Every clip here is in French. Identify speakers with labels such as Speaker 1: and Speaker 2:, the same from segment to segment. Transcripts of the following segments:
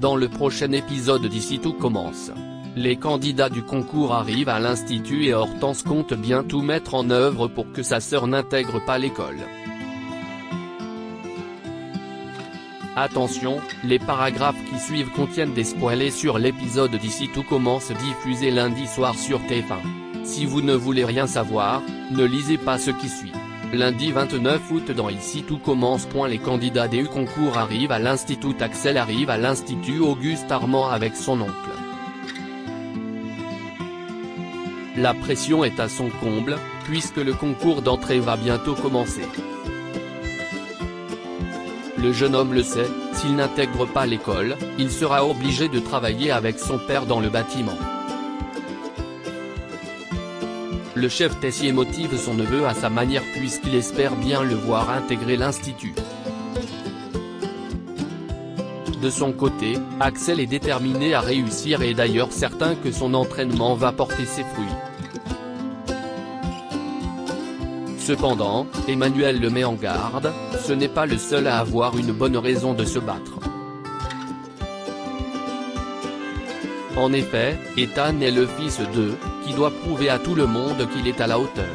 Speaker 1: Dans le prochain épisode d'Ici tout commence. Les candidats du concours arrivent à l'institut et Hortense compte bien tout mettre en œuvre pour que sa sœur n'intègre pas l'école. Attention, les paragraphes qui suivent contiennent des spoilers sur l'épisode d'Ici tout commence diffusé lundi soir sur TF1. Si vous ne voulez rien savoir, ne lisez pas ce qui suit. Lundi 29 août dans Ici tout commence. Les candidats du concours arrivent à l'institut. Axel arrive à l'institut Auguste Armand avec son oncle. La pression est à son comble, puisque le concours d'entrée va bientôt commencer. Le jeune homme le sait, s'il n'intègre pas l'école, il sera obligé de travailler avec son père dans le bâtiment. Le chef tessier motive son neveu à sa manière puisqu'il espère bien le voir intégrer l'institut. De son côté, Axel est déterminé à réussir et est d'ailleurs certain que son entraînement va porter ses fruits. Cependant, Emmanuel le met en garde, ce n'est pas le seul à avoir une bonne raison de se battre. En effet, Ethan est le fils d'eux, qui doit prouver à tout le monde qu'il est à la hauteur.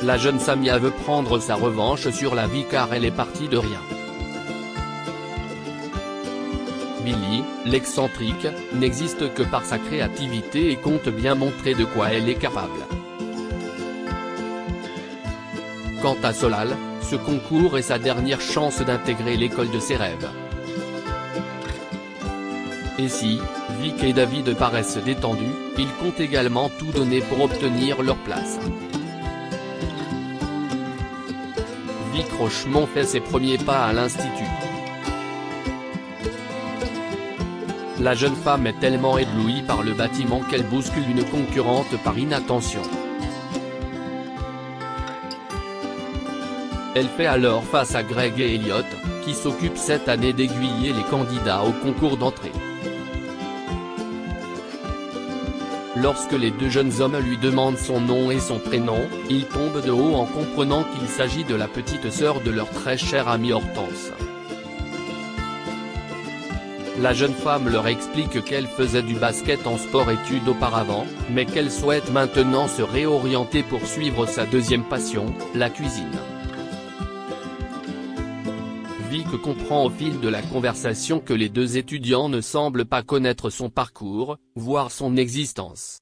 Speaker 1: La jeune Samia veut prendre sa revanche sur la vie car elle est partie de rien. Billy, l'excentrique, n'existe que par sa créativité et compte bien montrer de quoi elle est capable. Quant à Solal, ce concours est sa dernière chance d'intégrer l'école de ses rêves. Et si, Vic et David paraissent détendus, ils comptent également tout donner pour obtenir leur place. Vic Rochemont fait ses premiers pas à l'institut. La jeune femme est tellement éblouie par le bâtiment qu'elle bouscule une concurrente par inattention. Elle fait alors face à Greg et Elliot, qui s'occupent cette année d'aiguiller les candidats au concours d'entrée. Lorsque les deux jeunes hommes lui demandent son nom et son prénom, il tombe de haut en comprenant qu'il s'agit de la petite sœur de leur très chère amie Hortense. La jeune femme leur explique qu'elle faisait du basket en sport-études auparavant, mais qu'elle souhaite maintenant se réorienter pour suivre sa deuxième passion, la cuisine. Vic comprend au fil de la conversation que les deux étudiants ne semblent pas connaître son parcours, voire son existence.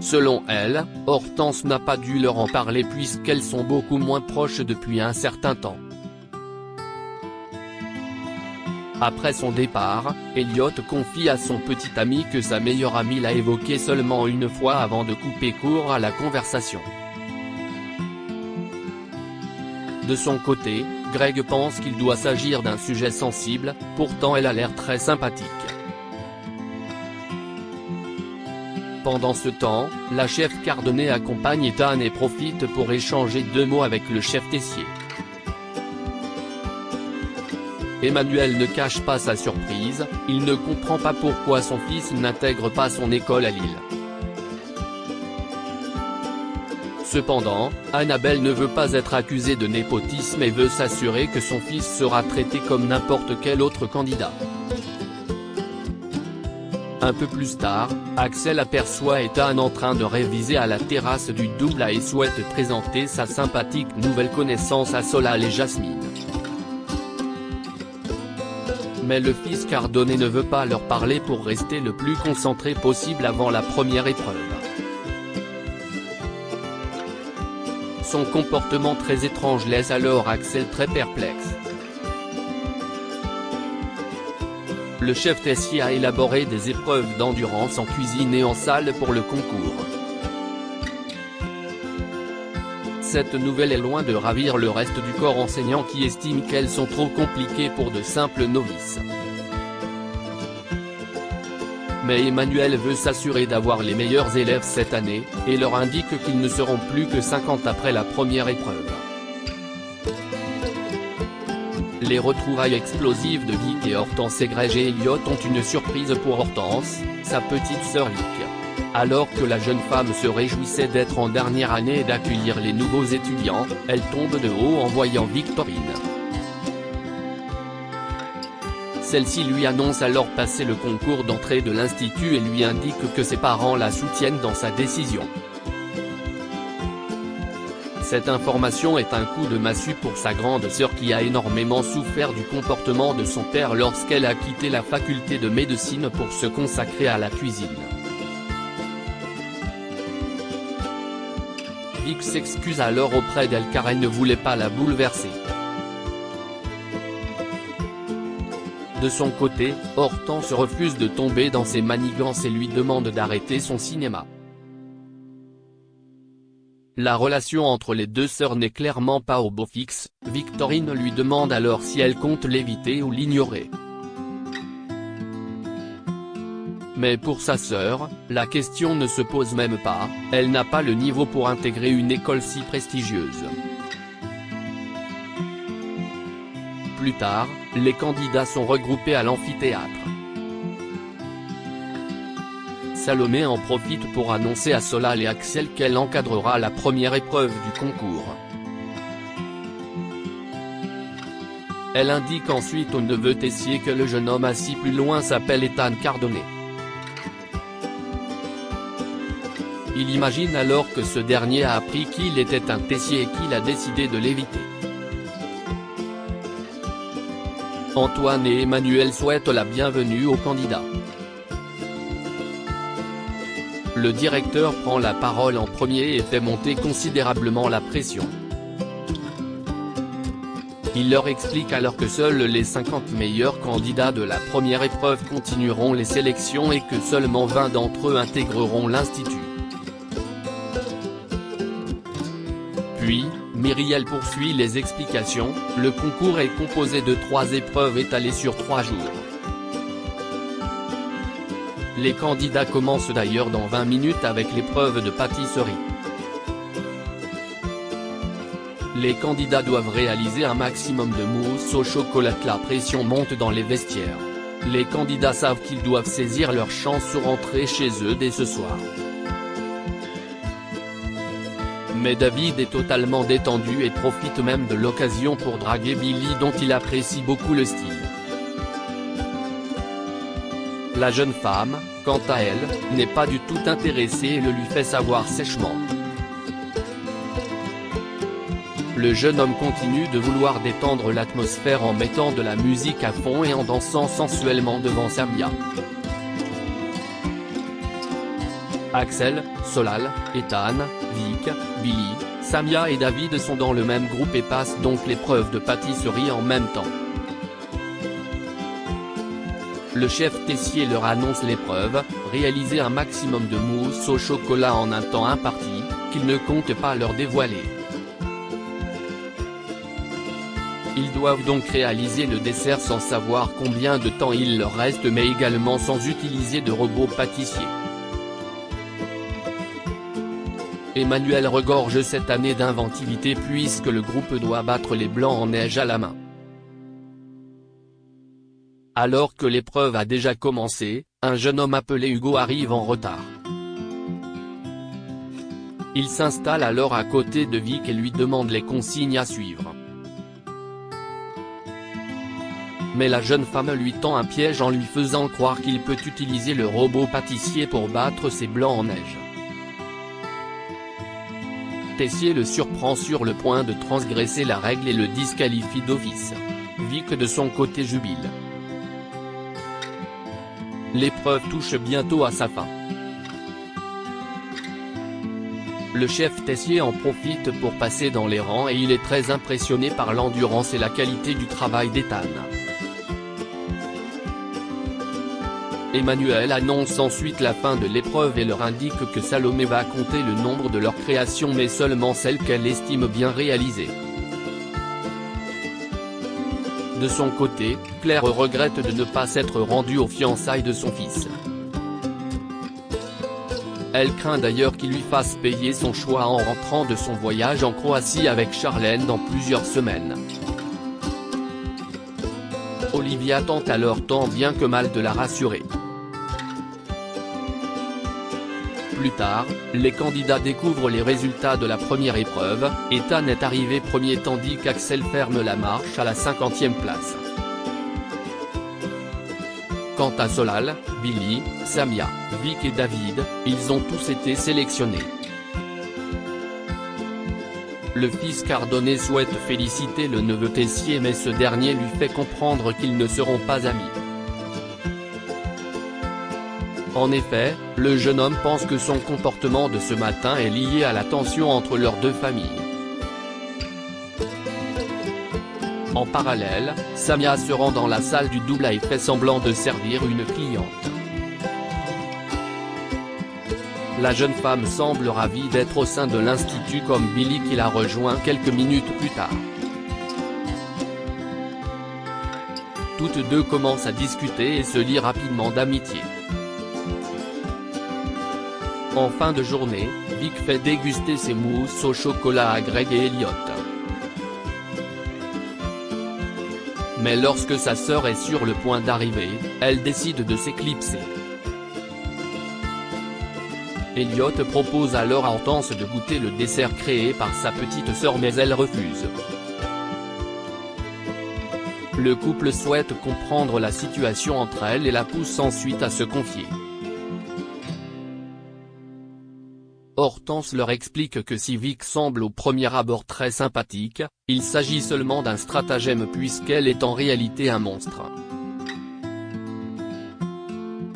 Speaker 1: Selon elle, Hortense n'a pas dû leur en parler puisqu'elles sont beaucoup moins proches depuis un certain temps. Après son départ, Elliot confie à son petit ami que sa meilleure amie l'a évoqué seulement une fois avant de couper court à la conversation. De son côté, Greg pense qu'il doit s'agir d'un sujet sensible, pourtant elle a l'air très sympathique. Pendant ce temps, la chef Cardonnet accompagne Ethan et profite pour échanger deux mots avec le chef tessier. Emmanuel ne cache pas sa surprise, il ne comprend pas pourquoi son fils n'intègre pas son école à Lille. Cependant, Annabelle ne veut pas être accusée de népotisme et veut s'assurer que son fils sera traité comme n'importe quel autre candidat. Un peu plus tard, Axel aperçoit Ethan en train de réviser à la terrasse du double A et souhaite présenter sa sympathique nouvelle connaissance à Solal et Jasmine. Mais le fils Cardonnet ne veut pas leur parler pour rester le plus concentré possible avant la première épreuve. Son comportement très étrange laisse alors Axel très perplexe. Le chef tessier a élaboré des épreuves d'endurance en cuisine et en salle pour le concours. Cette nouvelle est loin de ravir le reste du corps enseignant qui estime qu'elles sont trop compliquées pour de simples novices. Mais Emmanuel veut s'assurer d'avoir les meilleurs élèves cette année, et leur indique qu'ils ne seront plus que 50 après la première épreuve. Les retrouvailles explosives de Vic et Hortense et Greg et Elliot ont une surprise pour Hortense, sa petite sœur Vic. Alors que la jeune femme se réjouissait d'être en dernière année et d'accueillir les nouveaux étudiants, elle tombe de haut en voyant Victorine. Celle-ci lui annonce alors passer le concours d'entrée de l'institut et lui indique que ses parents la soutiennent dans sa décision. Cette information est un coup de massue pour sa grande sœur qui a énormément souffert du comportement de son père lorsqu'elle a quitté la faculté de médecine pour se consacrer à la cuisine. Vic s'excuse alors auprès d'elle car elle ne voulait pas la bouleverser. De son côté, Hortense refuse de tomber dans ses manigances et lui demande d'arrêter son cinéma. La relation entre les deux sœurs n'est clairement pas au beau fixe, Victorine lui demande alors si elle compte l'éviter ou l'ignorer. Mais pour sa sœur, la question ne se pose même pas, elle n'a pas le niveau pour intégrer une école si prestigieuse. Plus tard, les candidats sont regroupés à l'amphithéâtre. Salomé en profite pour annoncer à Solal et Axel qu'elle encadrera la première épreuve du concours. Elle indique ensuite au neveu Tessier que le jeune homme assis plus loin s'appelle Ethan Cardonnet. Il imagine alors que ce dernier a appris qu'il était un Tessier et qu'il a décidé de l'éviter. Antoine et Emmanuel souhaitent la bienvenue aux candidats. Le directeur prend la parole en premier et fait monter considérablement la pression. Il leur explique alors que seuls les 50 meilleurs candidats de la première épreuve continueront les sélections et que seulement 20 d'entre eux intégreront l'institut. Puis, Myriel poursuit les explications, le concours est composé de 3 épreuves étalées sur 3 jours. Les candidats commencent d'ailleurs dans 20 minutes avec l'épreuve de pâtisserie. Les candidats doivent réaliser un maximum de mousse au chocolat. La pression monte dans les vestiaires. Les candidats savent qu'ils doivent saisir leur chance sur rentrer chez eux dès ce soir. Mais David est totalement détendu et profite même de l'occasion pour draguer Billy dont il apprécie beaucoup le style. La jeune femme, quant à elle, n'est pas du tout intéressée et le lui fait savoir sèchement. Le jeune homme continue de vouloir détendre l'atmosphère en mettant de la musique à fond et en dansant sensuellement devant Samia. Axel, Solal, Ethan, Vic, Billy, Samia et David sont dans le même groupe et passent donc l'épreuve de pâtisserie en même temps. Le chef Tessier leur annonce l'épreuve, réaliser un maximum de mousse au chocolat en un temps imparti, qu'il ne compte pas leur dévoiler. Ils doivent donc réaliser le dessert sans savoir combien de temps il leur reste mais également sans utiliser de robot pâtissier. Emmanuel regorge cette année d'inventivité puisque le groupe doit battre les blancs en neige à la main. Alors que l'épreuve a déjà commencé, un jeune homme appelé Hugo arrive en retard. Il s'installe alors à côté de Vic et lui demande les consignes à suivre. Mais la jeune femme lui tend un piège en lui faisant croire qu'il peut utiliser le robot pâtissier pour battre ses blancs en neige. Tessier le surprend sur le point de transgresser la règle et le disqualifie d'office. Vic de son côté jubile. L'épreuve touche bientôt à sa fin. Le chef Tessier en profite pour passer dans les rangs et il est très impressionné par l'endurance et la qualité du travail d'Ethan. Emmanuel annonce ensuite la fin de l'épreuve et leur indique que Salomé va compter le nombre de leurs créations mais seulement celles qu'elle estime bien réalisées. De son côté, Claire regrette de ne pas s'être rendue aux fiançailles de son fils. Elle craint d'ailleurs qu'il lui fasse payer son choix en rentrant de son voyage en Croatie avec Charlène dans plusieurs semaines. Olivia tente alors tant bien que mal de la rassurer. plus tard, les candidats découvrent les résultats de la première épreuve, Ethan est arrivé premier tandis qu'Axel ferme la marche à la 50e place. Quant à Solal, Billy, Samia, Vic et David, ils ont tous été sélectionnés. Le fils Cardonnet souhaite féliciter le neveu Tessier mais ce dernier lui fait comprendre qu'ils ne seront pas amis. En effet, le jeune homme pense que son comportement de ce matin est lié à la tension entre leurs deux familles. En parallèle, Samia se rend dans la salle du double et fait semblant de servir une cliente. La jeune femme semble ravie d'être au sein de l'institut comme Billy qui la rejoint quelques minutes plus tard. Toutes deux commencent à discuter et se lient rapidement d'amitié. En fin de journée, Vic fait déguster ses mousses au chocolat à Greg et Elliot. Mais lorsque sa sœur est sur le point d'arriver, elle décide de s'éclipser. Elliot propose alors à Hortense de goûter le dessert créé par sa petite sœur mais elle refuse. Le couple souhaite comprendre la situation entre elles et la pousse ensuite à se confier. Hortense leur explique que si Vic semble au premier abord très sympathique, il s'agit seulement d'un stratagème puisqu'elle est en réalité un monstre.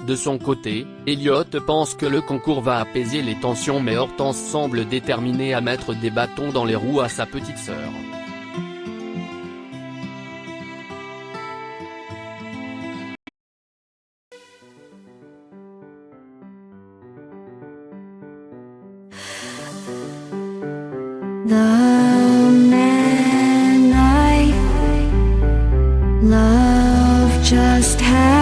Speaker 1: De son côté, Elliot pense que le concours va apaiser les tensions mais Hortense semble déterminée à mettre des bâtons dans les roues à sa petite sœur.
Speaker 2: The man I love just had